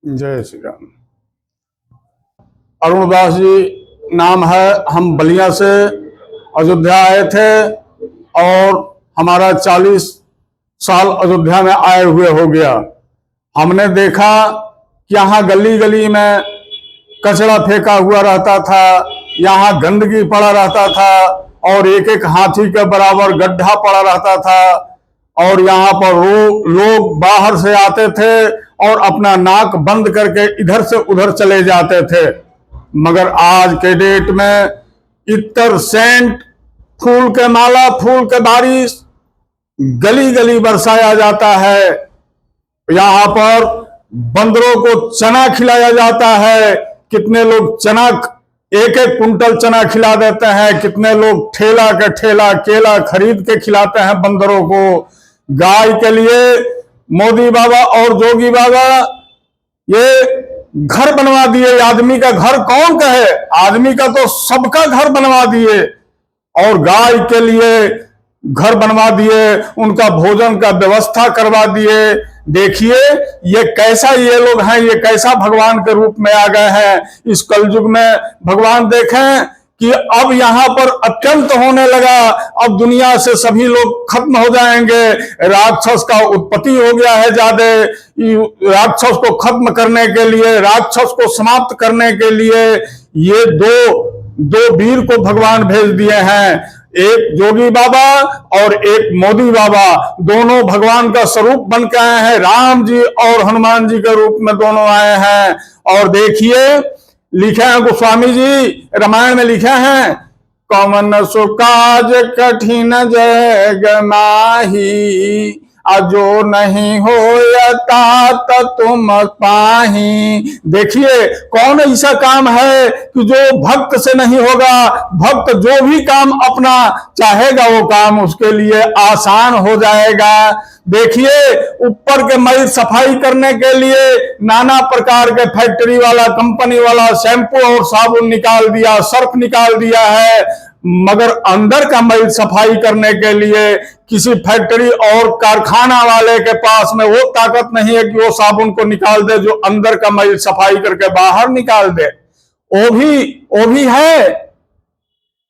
जय श्री राम। अरुण दास जी नाम है। हम बलिया से अयोध्या आए थे और हमारा 40 साल अयोध्या में आए हुए हो गया। हमने देखा कि यहाँ गली गली में कचरा फेंका हुआ रहता था, यहाँ गंदगी पड़ा रहता था और एक एक हाथी के बराबर गड्ढा पड़ा रहता था और यहाँ पर लोग बाहर से आते थे और अपना नाक बंद करके इधर से उधर चले जाते थे। मगर आज के डेट में इत्र, सेंट, फूल के माला, फूल के बारिश गली गली बरसाया जाता है। यहाँ पर बंदरों को चना खिलाया जाता है। कितने लोग चना, एक एक कुंटल चना खिला देते हैं। कितने लोग ठेला के ठेला केला खरीद के खिलाते हैं बंदरों को। गाय के लिए मोदी बाबा और जोगी बाबा ये घर बनवा दिए। आदमी का घर कौन कहे, आदमी का तो सबका घर बनवा दिए और गाय के लिए घर बनवा दिए, उनका भोजन का व्यवस्था करवा दिए। देखिए ये कैसा ये लोग हैं, ये कैसा भगवान के रूप में आ गए हैं इस कलयुग में। भगवान देखें कि अब यहां पर अत्यंत होने लगा। अब दुनिया से सभी लोग खत्म हो जाएंगे। राक्षस का उत्पत्ति हो गया है ज्यादा। राक्षस को खत्म करने के लिए, राक्षस को समाप्त करने के लिए ये दो वीर को भगवान भेज दिए हैं। एक जोगी बाबा और एक मोदी बाबा, दोनों भगवान का स्वरूप बन के आए हैं। राम जी और हनुमान जी के रूप में दोनों आए हैं। और देखिए लिखे हैं गोस्वामी जी, रामायण में लिखे हैं, कौन सो काज कठिन जग माही, अजो नहीं होता तुम पाही। देखिए कौन ऐसा काम है कि जो भक्त से नहीं होगा। भक्त जो भी काम अपना चाहेगा वो काम उसके लिए आसान हो जाएगा। देखिए ऊपर के मैल सफाई करने के लिए नाना प्रकार के फैक्ट्री वाला, कंपनी वाला शैम्पू और साबुन निकाल दिया, सर्फ निकाल दिया है। मगर अंदर का मैल सफाई करने के लिए किसी फैक्ट्री और कारखाना वाले के पास में वो ताकत नहीं है कि वो साबुन को निकाल दे जो अंदर का मैल सफाई करके बाहर निकाल दे। वो भी है,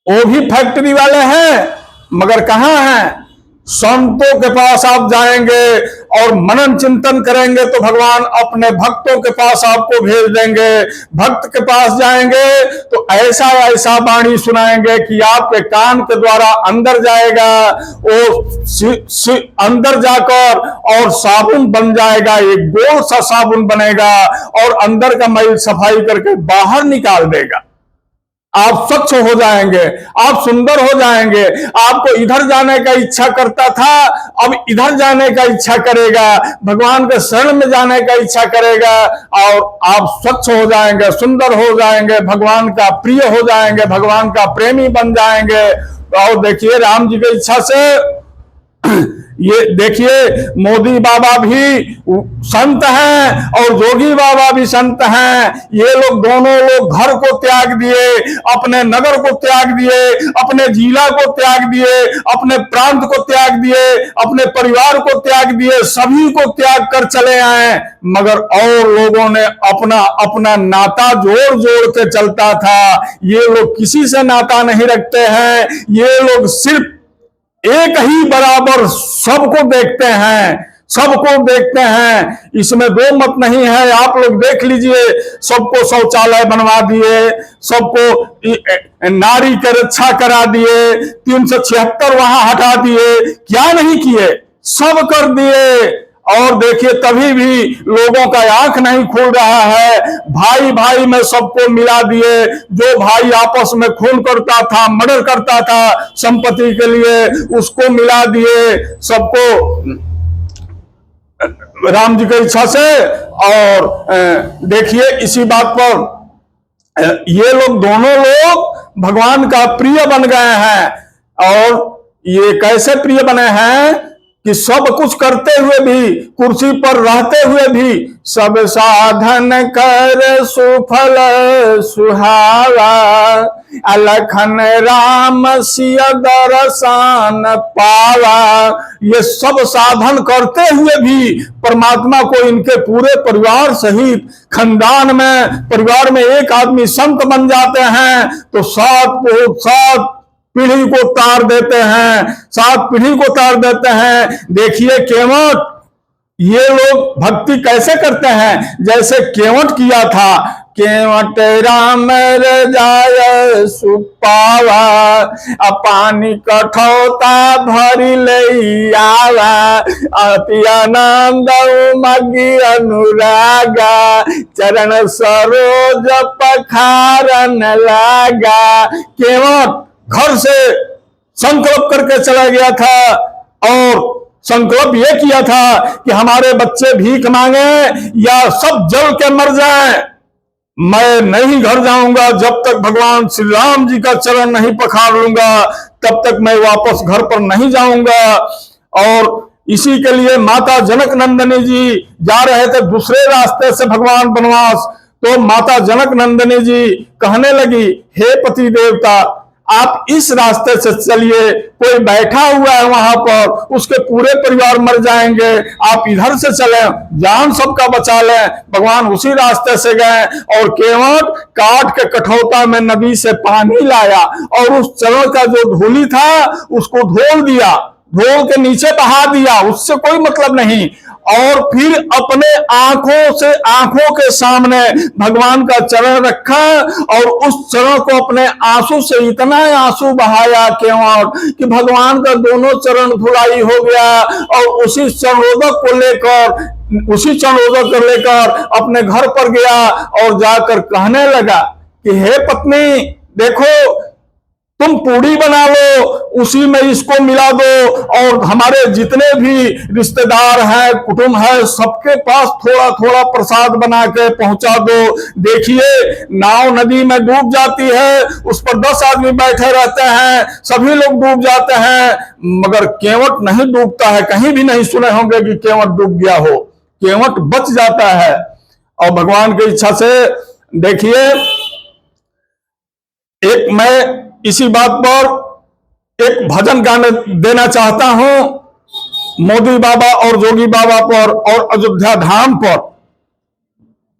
वो भी फैक्ट्री वाले हैं। मगर कहां हैं? संतों के पास आप जाएंगे और मनन चिंतन करेंगे तो भगवान अपने भक्तों के पास आपको भेज देंगे। भक्त के पास जाएंगे तो ऐसा ऐसा वाणी सुनाएंगे कि आपके कान के द्वारा अंदर जाएगा, वो अंदर जाकर और साबुन बन जाएगा। एक गोल सा साबुन बनेगा और अंदर का मैल सफाई करके बाहर निकाल देगा। आप स्वच्छ हो जाएंगे, आप सुंदर हो जाएंगे। आपको इधर जाने का इच्छा करता था, अब इधर जाने का इच्छा करेगा, भगवान के शरण में जाने का इच्छा करेगा और आप स्वच्छ हो जाएंगे, सुंदर हो जाएंगे, भगवान का प्रिय हो जाएंगे, भगवान का प्रेमी बन जाएंगे। और देखिए राम जी की इच्छा से ये देखिए मोदी बाबा भी संत हैं और जोगी बाबा भी संत हैं। ये लोग दोनों लोग घर को त्याग दिए, अपने नगर को त्याग दिए, अपने जिला को त्याग दिए, अपने प्रांत को त्याग दिए, अपने परिवार को त्याग दिए, सभी को त्याग कर चले आए। मगर और लोगों ने अपना अपना नाता जोड़ जोड़ के चलता था। ये लोग किसी से नाता नहीं रखते हैं। ये लोग सिर्फ एक ही बराबर सबको देखते हैं, सबको देखते हैं। इसमें दो मत नहीं है। आप लोग देख लीजिए, सबको शौचालय बनवा दिए, सबको नारी की रक्षा करा दिए, 376 वहां हटा दिए। क्या नहीं किए, सब कर दिए। और देखिए तभी भी लोगों का आंख नहीं खुल रहा है। भाई भाई में सबको मिला दिए। जो भाई आपस में खून करता था, मर्डर करता था संपत्ति के लिए, उसको मिला दिए सबको राम जी की इच्छा से। और देखिए इसी बात पर ये लोग दोनों लोग भगवान का प्रिय बन गए हैं। और ये कैसे प्रिय बने हैं कि सब कुछ करते हुए भी, कुर्सी पर रहते हुए भी, सब साधन कर सुफल सुहावा, अलखन राम सिय दर्शन पावा। ये सब साधन करते हुए भी परमात्मा को इनके पूरे परिवार सहित खानदान में, परिवार में एक आदमी संत बन जाते हैं तो सात पीढ़ी को तार देते हैं, 7 पीढ़ी को तार देते हैं। देखिए केवट, ये लोग भक्ति कैसे करते हैं, जैसे केवट किया था। केवट राम रजाय सुपावा, पानी कठौता भरी ले आवा, अति आनंद मगी अनुरागा, चरण सरोज पखारन लागा। केवट घर से संकल्प करके चला गया था और संकल्प यह किया था कि हमारे बच्चे भीख मांगे या सब जल के मर जाएं, मैं नहीं घर जाऊंगा जब तक भगवान श्री राम जी का चरण नहीं पखार लूंगा, तब तक मैं वापस घर पर नहीं जाऊंगा। और इसी के लिए माता जनक नंदिनी जी जा रहे थे दूसरे रास्ते से भगवान बनवास, तो माता जनक नंदिनी जी कहने लगी, हे पति देवता, आप इस रास्ते से चलिए, कोई बैठा हुआ है वहां पर, उसके पूरे परिवार मर जाएंगे, आप इधर से चले, जान सबका बचा लें। भगवान उसी रास्ते से गए और केवट काट के कठौता में नदी से पानी लाया और उस चरण का जो धूली था उसको धोल दिया, धोल के नीचे बहा दिया, उससे कोई मतलब नहीं। और फिर अपने आंखों के सामने भगवान का चरण रखा और उस चरण को अपने आंसू से इतना आंसू बहाया केवट कि भगवान का दोनों चरण धुलाई हो गया। और उसी चरणोदक को लेकर अपने घर पर गया और जाकर कहने लगा कि हे पत्नी, देखो तुम पूड़ी बना लो, उसी में इसको मिला दो और हमारे जितने भी रिश्तेदार हैं, कुटुंब है, सबके पास थोड़ा थोड़ा प्रसाद बना के पहुंचा दो। देखिए नाव नदी में डूब जाती है, उस पर 10 आदमी बैठे रहते हैं, सभी लोग डूब जाते हैं, मगर केवट नहीं डूबता है। कहीं भी नहीं सुने होंगे कि केवट डूब गया हो, केवट बच जाता है। और भगवान की इच्छा से देखिए, एक मैं इसी बात पर एक भजन गाने देना चाहता हूं, मोदी बाबा और जोगी बाबा पर और अयोध्या धाम पर।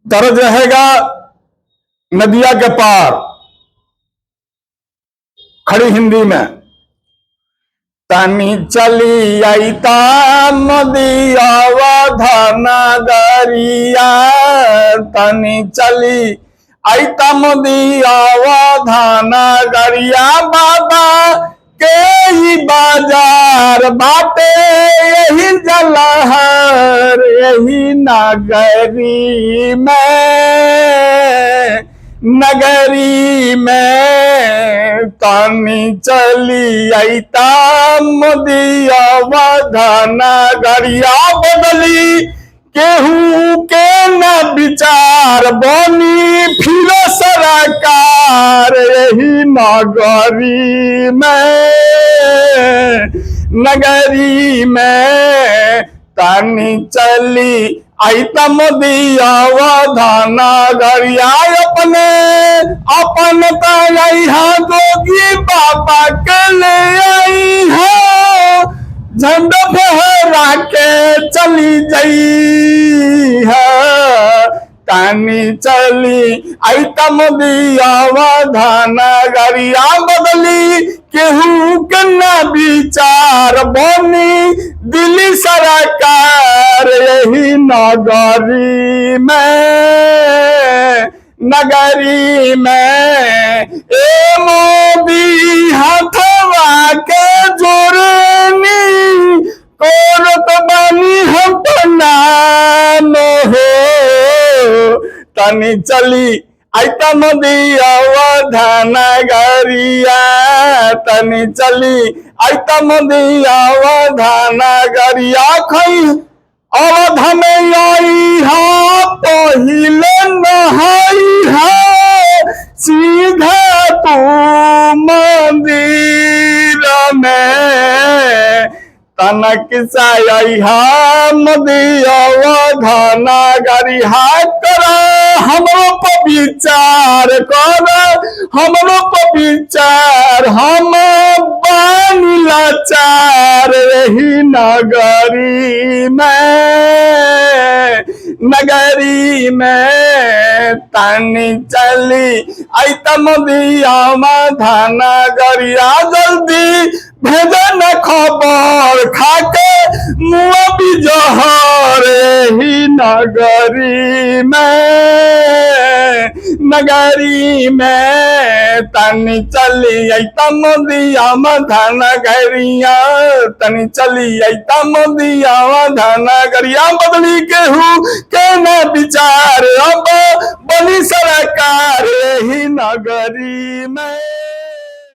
तरज रहेगा नदिया के पार, खड़ी हिंदी में। तनी चली आईता नदिया नगरिया, तनी चली आईता नदिया नगरिया, बाबा के ही बाजार बाटे यही जलहर यही नगरी में तनी चली आईता मोदिया नगरिया, बदली केहू के न विचार बनी फिर सरकार यही नगरी में तनी चली आईता मोदिया नगरिया, अपन यहाँ जोगी बाबा के ले आई है, झंडा फहरा के चली गई है। तनी चली आईता मोदिया नगरिया, बदली केहू के न विचार बनी दिल्ली सरकार यही नगरी में। ए मोदी हथवा के जोड़नी कोरत बानी हम तो नानो हो, तनी चली आईता मोदिया नगरिया, तनी चली आईता मोदिया नगरिया, खई अवध में आई है पहिले नहाई है, सीधा तू मंदिर में तनक साया मोदिया धना गरिहा कर हमरो पर विचार कर हमरो पर विचार हम बानी लाचार रही नगरी में तानी चली आई मोदिया धना गरिया जल्दी भेजन खबर खाके मुआ भी जहर ही नगरी में तनी चली आई मोदिया धना गरिया तनी चली आई मोदिया धना गरिया बदली केहू के न विचार अब बनी सरकार ही नगरी में।